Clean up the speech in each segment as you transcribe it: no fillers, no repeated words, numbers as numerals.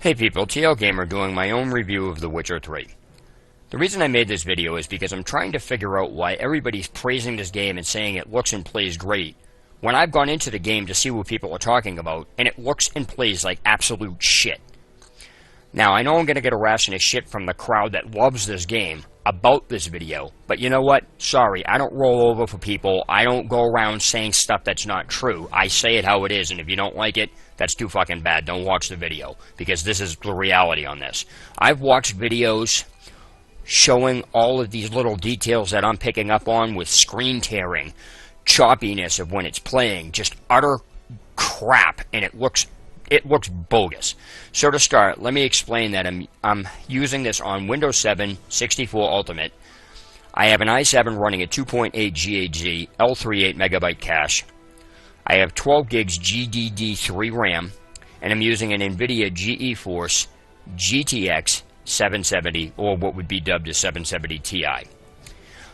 Hey people, TL Gamer doing my own review of The Witcher 3. The reason I made this video is because I'm trying to figure out why everybody's praising this game and saying it looks and plays great, when I've gone into the game to see what people are talking about, and it looks and plays like absolute shit. Now, I know I'm going to get a ration of shit from the crowd that loves this game about this video, but you know what? Sorry, I don't roll over for people. I don't go around saying stuff that's not true. I say it how it is, and if you don't like it, that's too fucking bad. Don't watch the video, because this is the reality on this. I've watched videos showing all of these little details that I'm picking up on with screen tearing, choppiness of when it's playing, just utter crap, and it looks bogus. So to start, let me explain that I'm using this on Windows 7 64 Ultimate. I have an i7 running at 2.8 GHz, L38 megabyte cache. I have 12 gigs GDD3 RAM, and I'm using an NVIDIA GeForce GTX 770, or what would be dubbed as 770 Ti.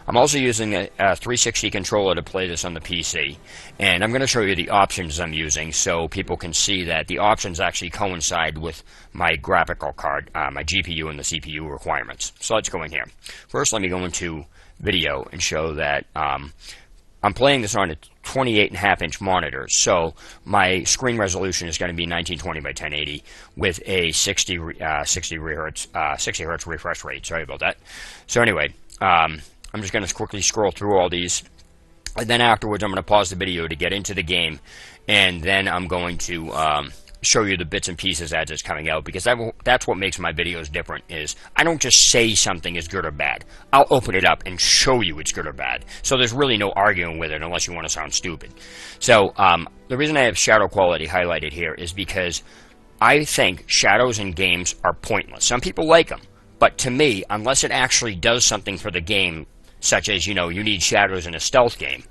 I'm also using a 360 controller to play this on the PC, and I'm going to show you the options I'm using so people can see that the options actually coincide with my graphical card, my GPU and the CPU requirements. So let's go in here. First, let me go into video and show that I'm playing this on a 28.5-inch monitor, so my screen resolution is going to be 1920 by 1080 with a 60 hertz refresh rate. Sorry about that. So anyway, I'm just going to quickly scroll through all these, and then afterwards I'm going to pause the video to get into the game, and then I'm going to show you the bits and pieces as it's coming out, because that's what makes my videos different. Is I don't just say something is good or bad. I'll open it up and show you it's good or bad. So there's really no arguing with it unless you want to sound stupid. So the reason I have shadow quality highlighted here is because I think shadows in games are pointless. Some people like them, but to me, unless it actually does something for the game, such as, you need shadows in a stealth game,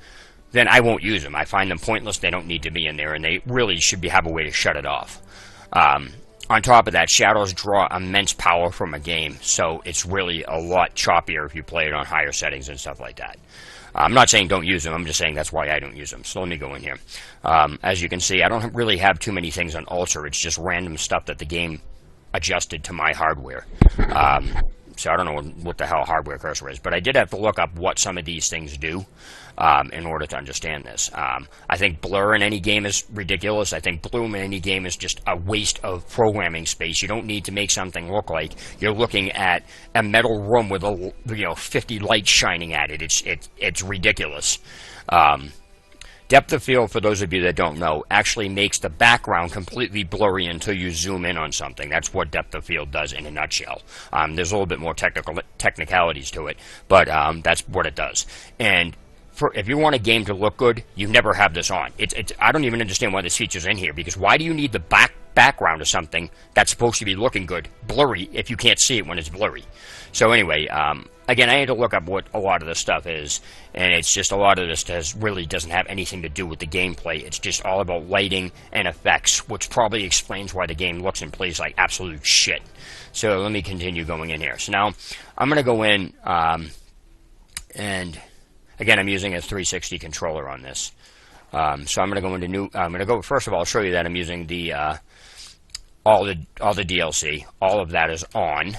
then I won't use them. I find them pointless. They don't need to be in there, and they really should have a way to shut it off. On top of that, shadows draw immense power from a game, so it's really a lot choppier if you play it on higher settings and stuff like that. I'm not saying don't use them. I'm just saying that's why I don't use them. So let me go in here. As you can see, I don't really have too many things on Ultra. It's just random stuff that the game adjusted to my hardware. So I don't know what the hell hardware cursor is, but I did have to look up what some of these things do in order to understand this. I think blur in any game is ridiculous. I think bloom in any game is just a waste of programming space. You don't need to make something look like you're looking at a metal room with 50 lights shining at it. It's ridiculous. Depth of field, for those of you that don't know, actually makes the background completely blurry until you zoom in on something. That's what depth of field does in a nutshell. There's a little bit more technicalities to it, but that's what it does. And if you want a game to look good, you never have this on. I don't even understand why this feature's in here, because why do you need the background of something that's supposed to be looking good blurry if you can't see it when it's blurry? So anyway, again, I had to look up what a lot of this stuff is, and it's just a lot of this really doesn't have anything to do with the gameplay. It's just all about lighting and effects, which probably explains why the game looks and plays like absolute shit. So let me continue going in here. So now I'm going to go in, and again, I'm using a 360 controller on this. So I'm going to go into new. I'm going to go first of all show you that I'm using the all the DLC. All of that is on.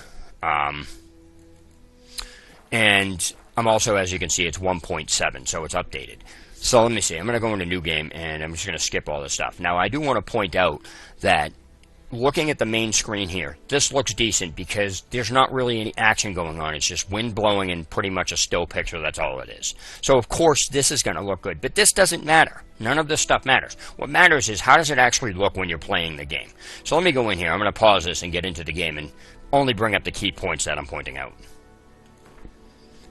And I'm also, as you can see, it's 1.7, so it's updated. So let me see. I'm going to go into new game, and I'm just going to skip all this stuff. Now, I do want to point out that looking at the main screen here, this looks decent because there's not really any action going on. It's just wind blowing and pretty much a still picture. That's all it is. So, of course, this is going to look good, but this doesn't matter. None of this stuff matters. What matters is how does it actually look when you're playing the game. So let me go in here. I'm going to pause this and get into the game and only bring up the key points that I'm pointing out.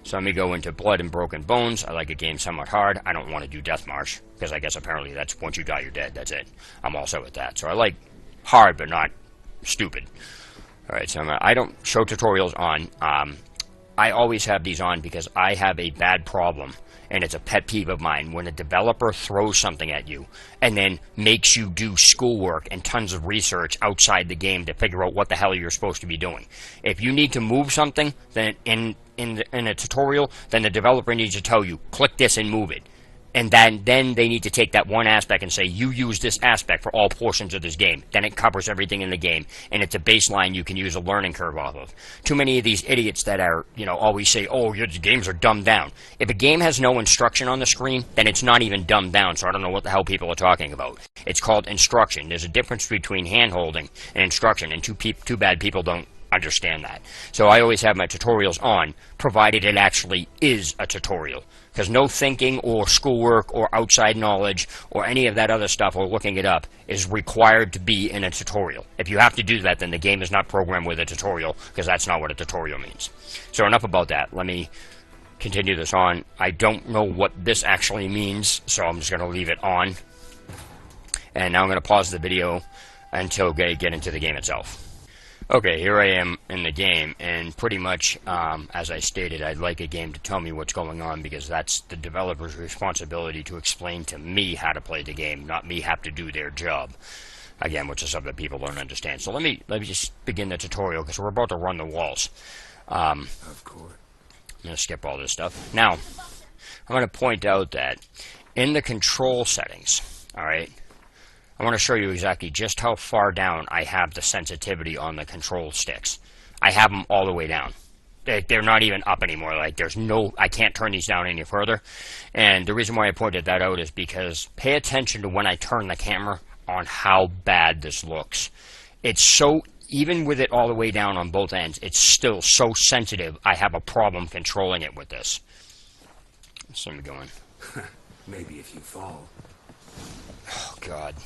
So let me go into Blood and Broken Bones. I like a game somewhat hard. I don't want to do Death March, because I guess apparently that's once you die, you're dead. That's it. I'm also with that. So I like hard, but not stupid. Alright, so I don't show tutorials on. I always have these on because I have a bad problem, and it's a pet peeve of mine, when a developer throws something at you and then makes you do schoolwork and tons of research outside the game to figure out what the hell you're supposed to be doing. If you need to move something, then in a tutorial, then the developer needs to tell you, click this and move it. And then they need to take that one aspect and say, you use this aspect for all portions of this game. Then it covers everything in the game, and it's a baseline you can use a learning curve off of. Too many of these idiots that are, always say, oh, your games are dumbed down. If a game has no instruction on the screen, then it's not even dumbed down, so I don't know what the hell people are talking about. It's called instruction. There's a difference between hand-holding and instruction, and too bad people don't understand that. So I always have my tutorials on, provided it actually is a tutorial. Because no thinking or schoolwork or outside knowledge or any of that other stuff or looking it up is required to be in a tutorial. If you have to do that, then the game is not programmed with a tutorial, because that's not what a tutorial means. So enough about that. Let me continue this on. I don't know what this actually means, so I'm just going to leave it on. And now I'm going to pause the video until I get into the game itself. Okay, here I am in the game, and pretty much, as I stated, I'd like a game to tell me what's going on, because that's the developer's responsibility to explain to me how to play the game, not me have to do their job. Again, which is something people don't understand. So let me just begin the tutorial, because we're about to run the walls. Of course. I'm going to skip all this stuff. Now, I'm going to point out that in the control settings, alright, I want to show you exactly just how far down I have the sensitivity on the control sticks. I have them all the way down. They're not even up anymore. Like, I can't turn these down any further. And the reason why I pointed that out is because pay attention to when I turn the camera on how bad this looks. It's so, even with it all the way down on both ends, it's still so sensitive. I have a problem controlling it with this. Let's let me go in. Maybe if you fall. Oh, God.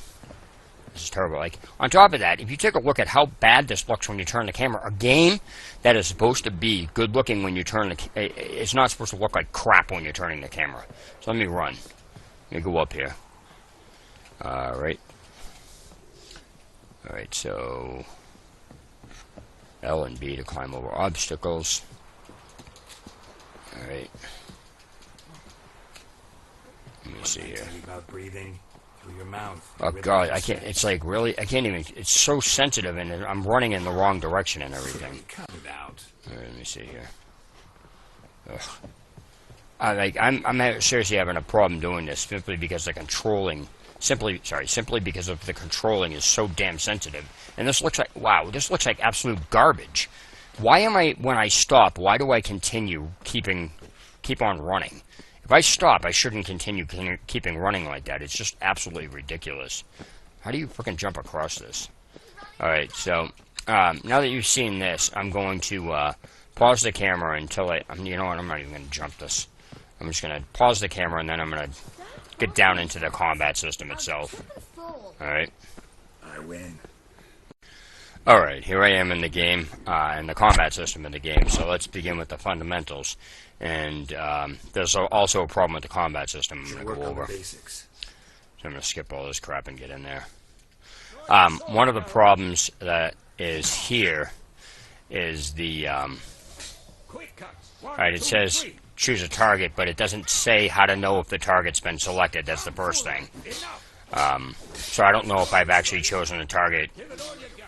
This is terrible. Like, on top of that, if you take a look at how bad this looks when you turn the camera, a game that is supposed to be good looking when you turn it's not supposed to look like crap when you're turning the camera. So let me run. Let me go up here. Alright. Alright, so L and B to climb over obstacles. Alright. Let me see here. About breathing. Your mouth. Oh God, I can't. It's like really, I can't even. It's so sensitive, and I'm running in the wrong direction and everything. Cut it out. All right, let me see here. Ugh. I'm seriously having a problem doing this simply because the controlling, simply because of the controlling is so damn sensitive. And this looks like, wow, this looks like absolute garbage. Why am I, when I stop, why do I continue keep on running? If I stop, I shouldn't continue keeping running like that. It's just absolutely ridiculous. How do you frickin' jump across this? Alright, so, now that you've seen this, I'm going to, pause the camera until you know what, I'm not even going to jump this. I'm just going to pause the camera, and then I'm going to get down into the combat system itself. Alright. I win. Alright, here I am in the game, in the combat system in the game, so let's begin with the fundamentals. And there's also a problem with the combat system I'm going to go over. So I'm going to skip all this crap and get in there. One of the problems that is here is the... Alright, it says choose a target, but it doesn't say how to know if the target's been selected. That's the first thing. So I don't know if I've actually chosen a target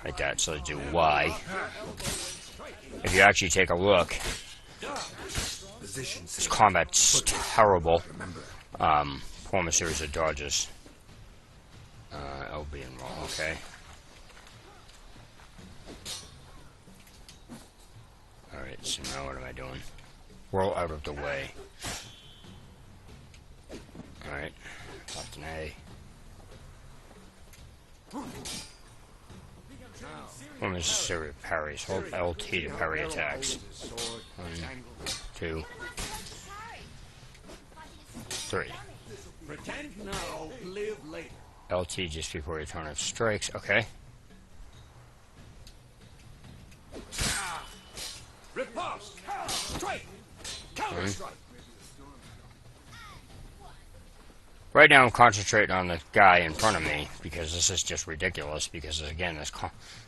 like that. So let's do Y. If you actually take a look, this combat's terrible. Form a series of dodges. LB and roll, okay. Alright, so now what am I doing? Roll out of the way. Alright, left and A. Form a series of parries. Hold LT to parry attacks. 1, 2, 3. Pretend now, live later. LT just before your turn of strikes. Okay. Riposte! Strike! Counter strike! Right now I'm concentrating on the guy in front of me because this is just ridiculous because again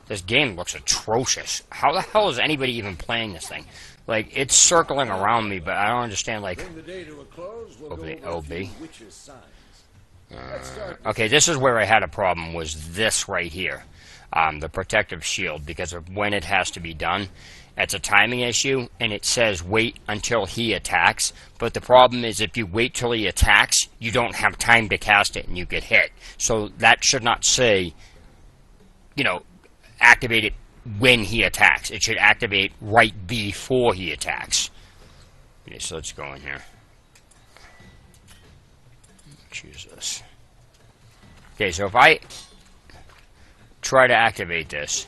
this game looks atrocious. How the hell is anybody even playing this thing? Like, it's circling around me, but I don't understand, like... LB. Okay, this is where I had a problem, was this right here. the protective shield, because of when it has to be done. It's a timing issue, and it says wait until he attacks. But the problem is, if you wait till he attacks, you don't have time to cast it, and you get hit. So that should not say, you know, activate it when he attacks. It should activate right before he attacks. Okay, so let's go in here. Choose this. Okay, so if I try to activate this,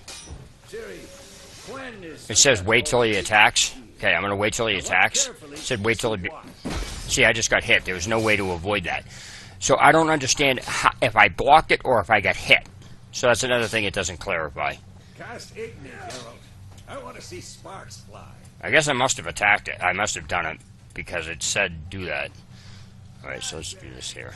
it says wait till he attacks. Okay, I'm going to wait till he attacks. It said wait till he... See, I just got hit. There was no way to avoid that. So I don't understand if I blocked it or if I got hit. So that's another thing it doesn't clarify. Cast Igni, Geralt. I want to see sparks fly. I guess I must have attacked it. I must have done it because it said do that. Alright, so let's do this here.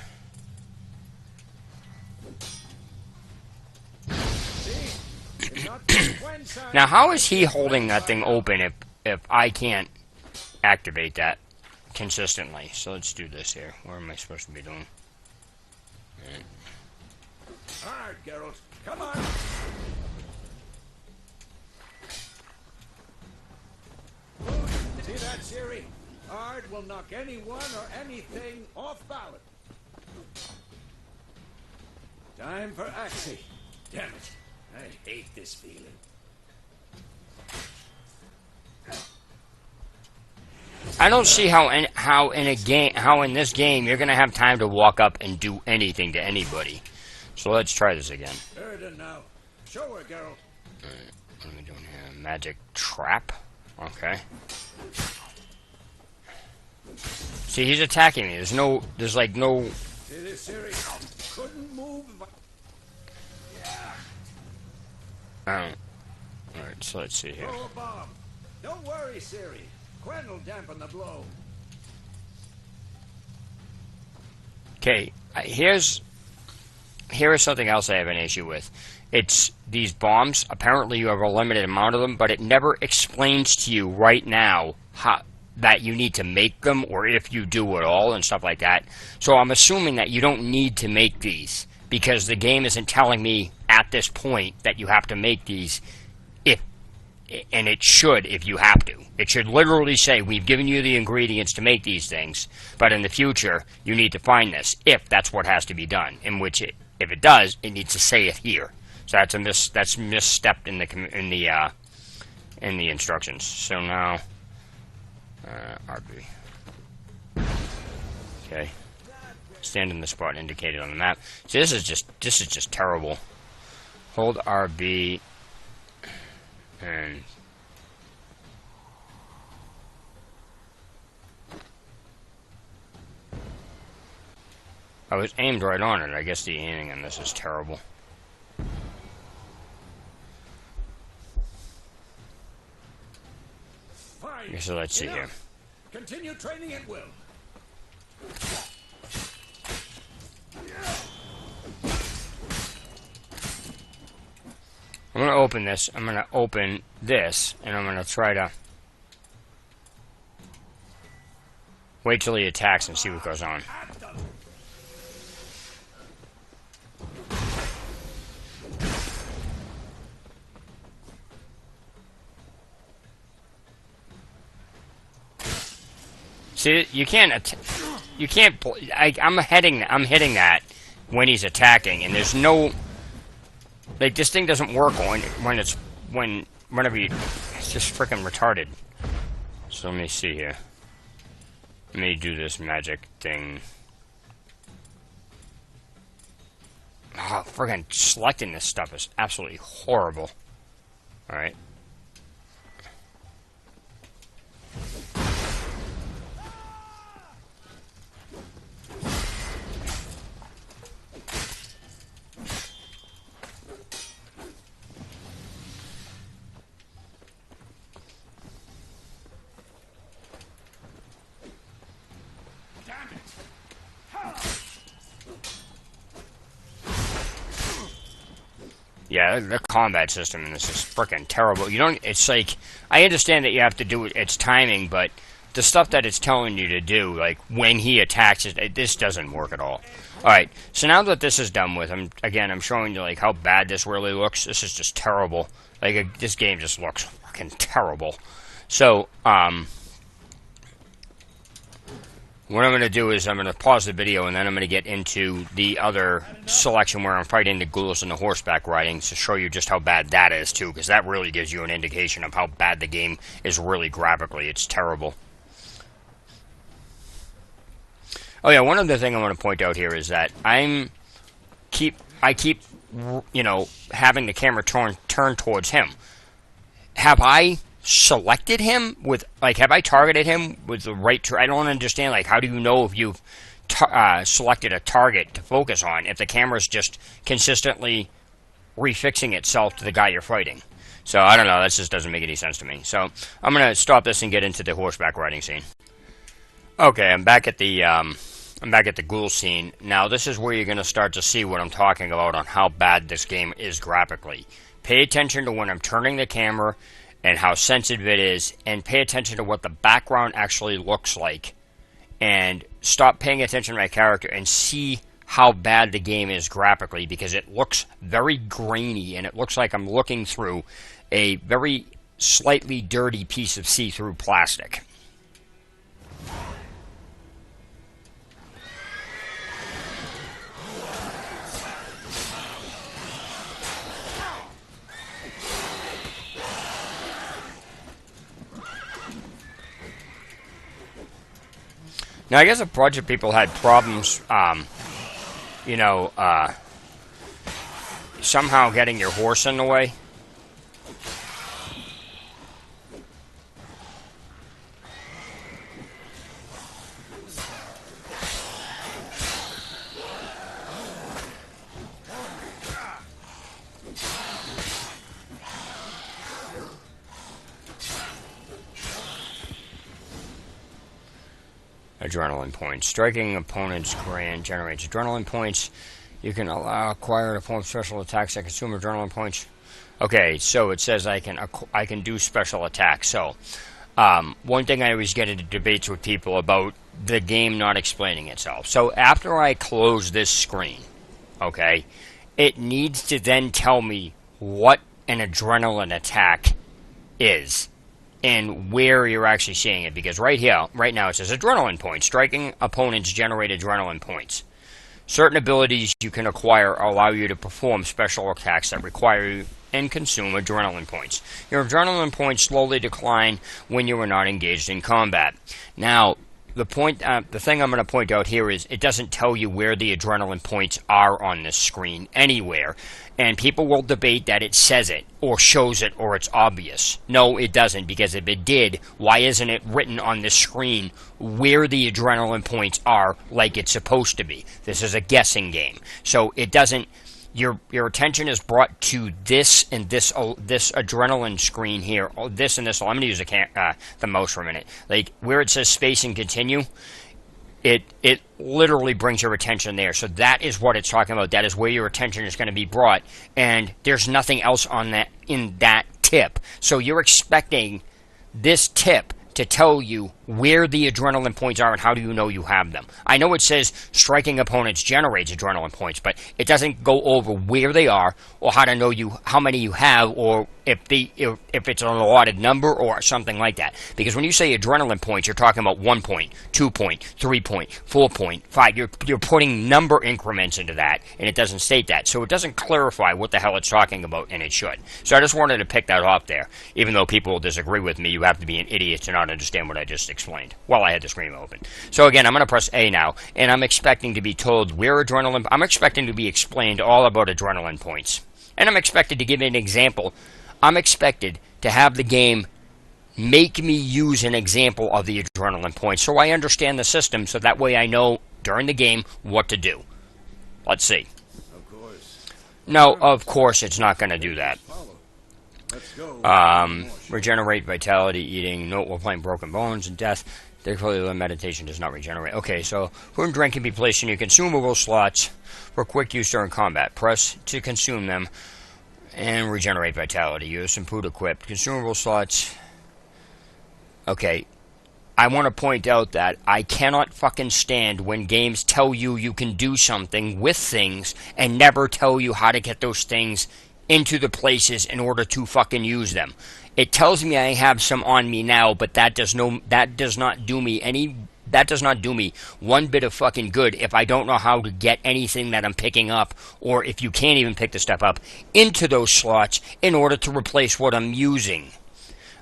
Now, how is he holding that thing open if I can't activate that consistently? So let's do this here. What am I supposed to be doing? Alright, Geralt. Come on. See that, Ciri? Ard will knock anyone or anything off balance. Time for Axii. Damn it. I hate this feeling. I don't see how in this game you're gonna have time to walk up and do anything to anybody. So let's try this again. Erden now. Show her, Geralt. Alright, what are we doing here? Magic trap? Okay. See, he's attacking me. There's like no... See this, Ciri? Couldn't move. Alright, so let's see here. Throw a bomb. Don't worry, Ciri. Quen will dampen the blow. Okay, here is something else I have an issue with. It's these bombs. Apparently you have a limited amount of them, but it never explains to you right now that you need to make them, or if you do at all, and stuff like that. So I'm assuming that you don't need to make these, because the game isn't telling me at this point that you have to make these, and it should if you have to. It should literally say, we've given you the ingredients to make these things, but in the future, you need to find this, if that's what has to be done. In which, if it does, it needs to say it here. So that's misstepped in the instructions. So now, RB. Okay. Stand in the spot indicated on the map. See, this is just terrible. Hold RB and I was aimed right on it. I guess the aiming on this is terrible. Fine. Okay, so let's see here. Continue training at will. I'm going to open this. I'm going to open this, and I'm going to try to wait till he attacks and see what goes on. See, you can't. I'm hitting that when he's attacking, and there's no. Like, this thing doesn't work whenever you... It's just freaking retarded. So let me see here. Let me do this magic thing. Oh, freaking selecting this stuff is absolutely horrible. Alright. Yeah, the combat system in this is freaking terrible. You don't. It's like, I understand that you have to do its timing, but the stuff that it's telling you to do, like when he attacks, this doesn't work at all. Alright, so now that this is done with, I'm showing you like how bad this really looks. This is just terrible. Like, this game just looks fucking terrible. So, what I'm going to do is I'm going to pause the video and then I'm going to get into the other selection where I'm fighting the ghouls and the horseback riding to show you just how bad that is too, because that really gives you an indication of how bad the game is really graphically. It's terrible. Oh yeah, one other thing I want to point out here is that I keep you know, having the camera turn towards him. Have I selected him with, like, have I targeted him with the right, I don't understand, like, how do you know if you've selected a target to focus on if the camera's just consistently refixing itself to the guy you're fighting? So, I don't know, that just doesn't make any sense to me. So, I'm going to stop this and get into the horseback riding scene. Okay, I'm back at the ghoul scene. Now, this is where you're going to start to see what I'm talking about on how bad this game is graphically. Pay attention to when I'm turning the camera and how sensitive it is, and pay attention to what the background actually looks like. And stop paying attention to my character and see how bad the game is graphically, because it looks very grainy, and it looks like I'm looking through a very slightly dirty piece of see-through plastic. Now, I guess a bunch of people had problems, you know, somehow getting your horse in the way. Adrenaline points. Striking opponent's grand generates adrenaline points. You can acquire to perform special attacks that consume adrenaline points. Okay, so it says I can do special attacks. So, one thing I always get into debates with people about the game not explaining itself. So after I close this screen, okay, it needs to then tell me what an adrenaline attack is and where you're actually seeing it, because right now it says adrenaline points. Striking opponents generate adrenaline points. Certain abilities you can acquire allow you to perform special attacks that require you and consume adrenaline points. Your adrenaline points slowly decline when you are not engaged in combat. Now, the thing I'm going to point out here is it doesn't tell you where the adrenaline points are on this screen anywhere. And people will debate that it says it, or shows it, or it's obvious. No, it doesn't, because if it did, why isn't it written on the screen where the adrenaline points are like it's supposed to be? This is a guessing game. So it doesn't, your attention is brought to this and this adrenaline screen here, this and this. I'm going to use the mouse for a minute. Like, where it says space and continue, it literally brings your attention there. So that is what it's talking about. That is where your attention is going to be brought, and there's nothing else on that in that tip. So you're expecting this tip to tell you where the adrenaline points are and how do you know you have them. I know it says striking opponents generates adrenaline points, but it doesn't go over where they are or how to know how many you have, or if it's an allotted number or something like that. Because when you say adrenaline points, you're talking about 1 point, 2 point, 3 point, 4 point, 5. You're putting number increments into that, and it doesn't state that. So it doesn't clarify what the hell it's talking about, and it should. So I just wanted to pick that off there. Even though people will disagree with me, you have to be an idiot to not understand what I just explained while I had the screen open. So again, I'm going to press A now, and I'm expecting to be told where I'm expecting to be explained all about adrenaline points. And I'm expected to give an example. I'm expected to have the game make me use an example of the adrenaline points so I understand the system, so that way I know during the game what to do. Let's see. Of course. No, of course it's not going to do that. Let's go. Regenerate, vitality, eating. Note we're playing Broken Bones and Death. Therefore, the meditation does not regenerate. Okay, so food and drink can be placed in your consumable slots for quick use during combat. Press to consume them and regenerate vitality. Use some food equipped. Consumable slots. Okay. I want to point out that I cannot fucking stand when games tell you you can do something with things and never tell you how to get those things into the places in order to fucking use them. It tells me I have some on me now, but that does not do me one bit of fucking good if I don't know how to get anything that I'm picking up, or if you can't even pick the stuff up, into those slots in order to replace what I'm using.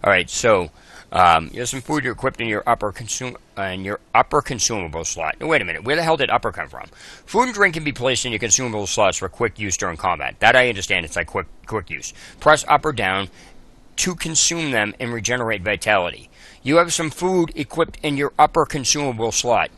Alright, so you have some food you're equipped in your upper consumable slot. Now, wait a minute, where the hell did upper come from? Food and drink can be placed in your consumable slots for quick use during combat. That I understand, it's like quick use. Press up or down to consume them and regenerate vitality. You have some food equipped in your upper consumable slot.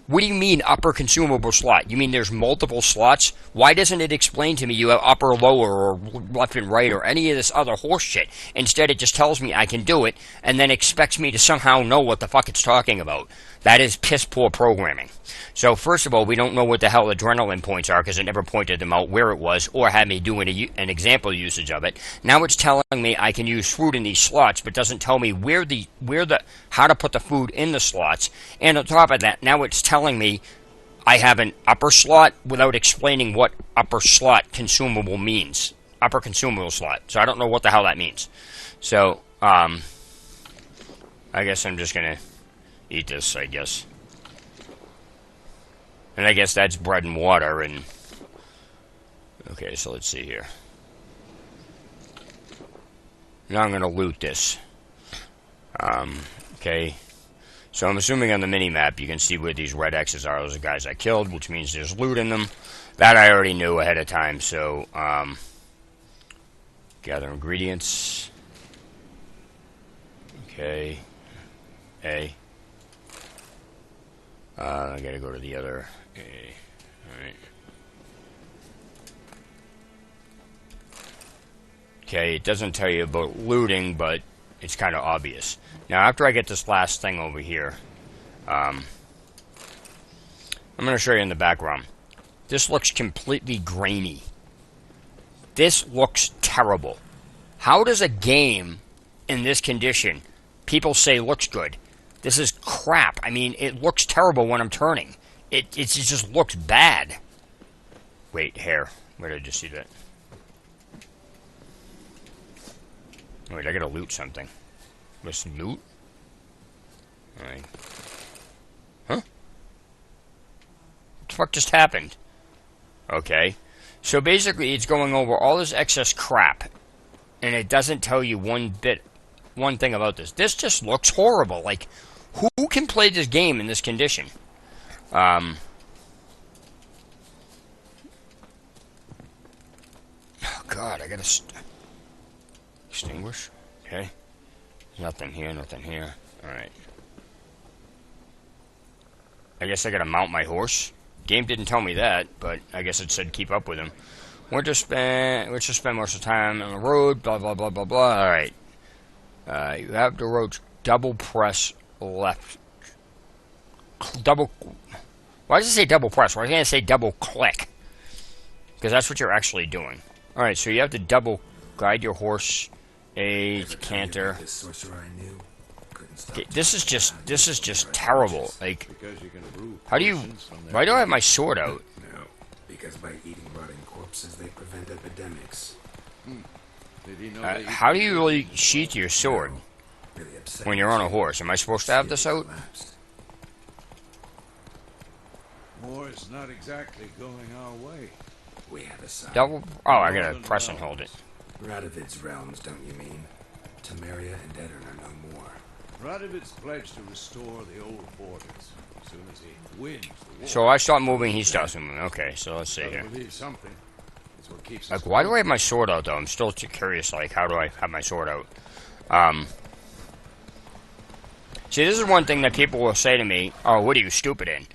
What do you mean upper consumable slot? You mean there's multiple slots? Why doesn't it explain to me you have upper, lower, or left and right, or any of this other horse shit? Instead, it just tells me I can do it, and then expects me to somehow know what the fuck it's talking about. That is piss poor programming. So, first of all, we don't know what the hell adrenaline points are, because it never pointed them out where it was, or had me doing an example usage of it. Now it's telling me I can use food in these slots, but doesn't tell me how to put the food in the slots. And on top of that, now it's telling me I have an upper slot without explaining what upper slot consumable means. Upper consumable slot. So I don't know what the hell that means. So, I guess I'm just gonna eat this, I guess. And I guess that's bread and water, and... Okay, so let's see here. Now I'm gonna loot this. Okay. So I'm assuming on the mini-map you can see where these red X's are. Those are guys I killed, which means there's loot in them. That I already knew ahead of time, so, gather ingredients. Okay. A. I gotta go to the other A. Alright. Okay, it doesn't tell you about looting, but it's kind of obvious. Now, after I get this last thing over here, I'm going to show you in the background. This looks completely grainy. This looks terrible. How does a game in this condition, people say looks good? This is crap. I mean, it looks terrible when I'm turning. It just looks bad. Wait, hair. Where did I just see that? Wait, I gotta loot something. Let's loot? Alright. Huh? What the fuck just happened? Okay. So basically, it's going over all this excess crap, and it doesn't tell you one thing about this. This just looks horrible. Like, who can play this game in this condition? Oh God, I gotta extinguish. Okay. Nothing here, nothing here. Alright. I guess I gotta mount my horse. Game didn't tell me that, but I guess it said keep up with him. Which to spend most of the time on the road, blah, blah, blah, blah, blah. Alright. You have to roach double press left. Double... Why does it say double press? Why can't it say double click? Because that's what you're actually doing. Alright, so you have to double guide your horse... A canter. Okay, this is just terrible. Like, how do you? Why do I have my sword out? No, because by eating rotting corpses, they prevent epidemics. How do you really sheath your sword when you're on a horse? Am I supposed to have this out? War's not exactly going our way. We have a sign. Double. Oh, I gotta press and hold it. Radovid's realms, don't you mean? Temeria and Edirn are no more. Radovid's pledged to restore the old borders as soon as he wins the war. So I start moving, he starts moving. Okay, so let's see here. Something. It's what keeps Like, why do I have my sword out, though? I'm still curious, like, how do I have my sword out? See, this is one thing that people will say to me, oh, what are you stupid in?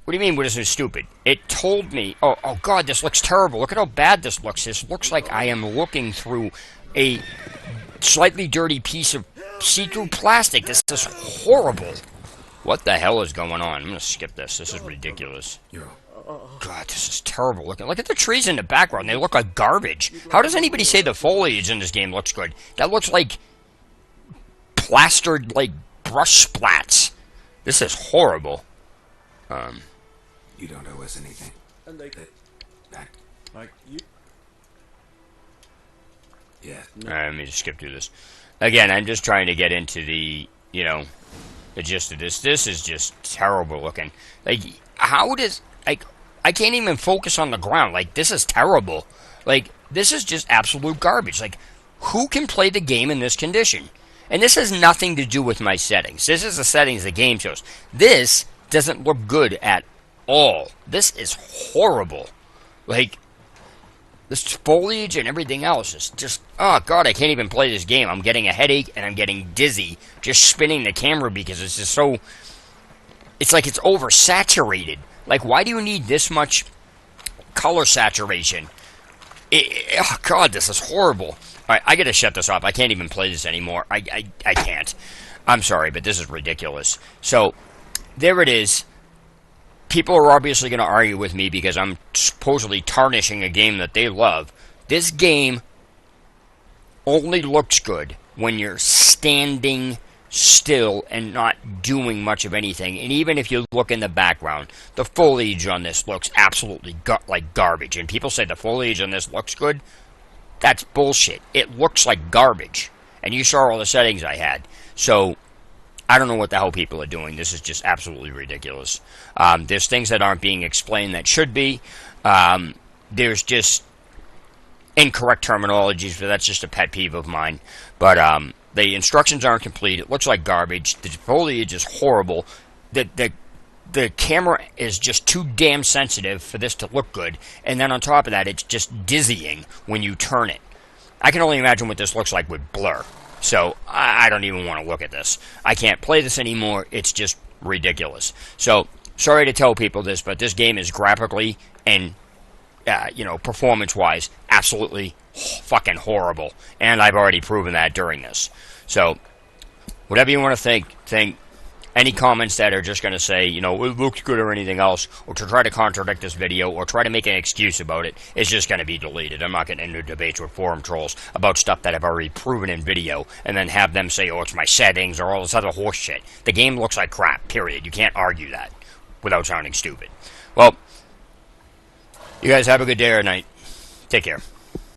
What do you mean, what is stupid? It told me, oh God, this looks terrible. Look at how bad this looks. This looks like I am looking through a slightly dirty piece of see-through plastic. This is horrible. What the hell is going on? I'm gonna skip this. This is ridiculous. God, this is terrible looking. Look at the trees in the background. They look like garbage. How does anybody say the foliage in this game looks good? That looks like plastered, like, brush splats. This is horrible. You don't owe us anything. And they, Back. like you. Yeah. Alright, let me just skip through this. Again, I'm just trying to get into the, you know, the gist of this. This is just terrible looking. Like, how does, like, I can't even focus on the ground. Like, this is terrible. Like, this is just absolute garbage. Like, who can play the game in this condition? And this has nothing to do with my settings. This is the settings the game shows. This doesn't look good at all. This is horrible. Like, this foliage and everything else is just, oh god, I can't even play this game. I'm getting a headache and I'm getting dizzy just spinning the camera because it's just so, it's like it's oversaturated. Like, why do you need this much color saturation? Oh god, this is horrible. Alright, I gotta shut this off. I can't even play this anymore. I can't. I'm sorry, but this is ridiculous. So, there it is. People are obviously going to argue with me because I'm supposedly tarnishing a game that they love. This game only looks good when you're standing still and not doing much of anything. And even if you look in the background, the foliage on this looks absolutely like garbage. And people say the foliage on this looks good. That's bullshit. It looks like garbage. And you saw all the settings I had. So, I don't know what the hell people are doing. This is just absolutely ridiculous. There's things that aren't being explained that should be. There's just incorrect terminologies, but that's just a pet peeve of mine. But the instructions aren't complete. It looks like garbage. The foliage is horrible. The camera is just too damn sensitive for this to look good. And then on top of that, it's just dizzying when you turn it. I can only imagine what this looks like with blur. So, I don't even want to look at this. I can't play this anymore. It's just ridiculous. So, sorry to tell people this, but this game is graphically and, performance-wise, absolutely fucking horrible. And I've already proven that during this. So, whatever you want to think. Any comments that are just going to say, it looks good or anything else, or to try to contradict this video, or try to make an excuse about it, is just going to be deleted. I'm not getting into debates with forum trolls about stuff that I've already proven in video, and then have them say, oh, it's my settings, or all this other horse shit. The game looks like crap, period. You can't argue that without sounding stupid. Well, you guys have a good day or night. Take care.